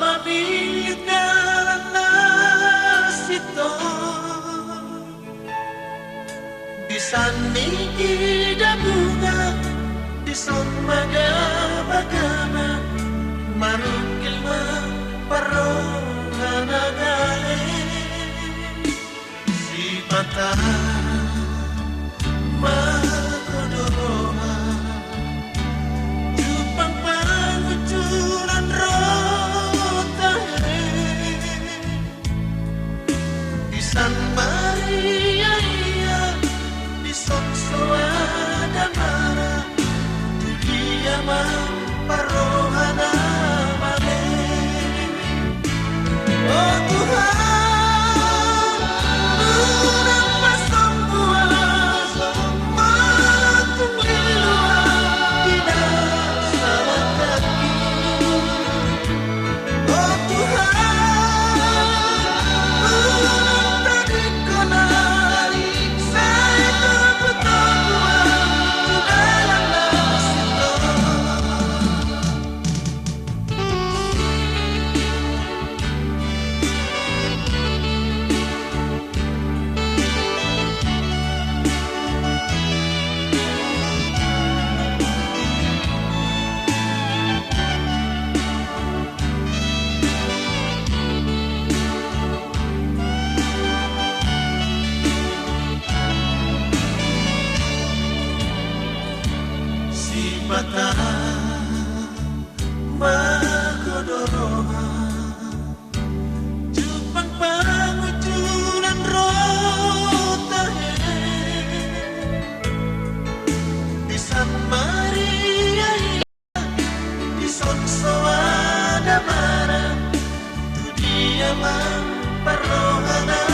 mabit na nasito bisan ida bunga bison magabagana marukil parona gali si mata makodoroma jupang pangucuran rotahe bisan Maria iya bison soada mara tu dia parohana male oh Tuhan mata makodoroma jupang pangucuran rotahe bisan Maria bison soada mara tu dia parohana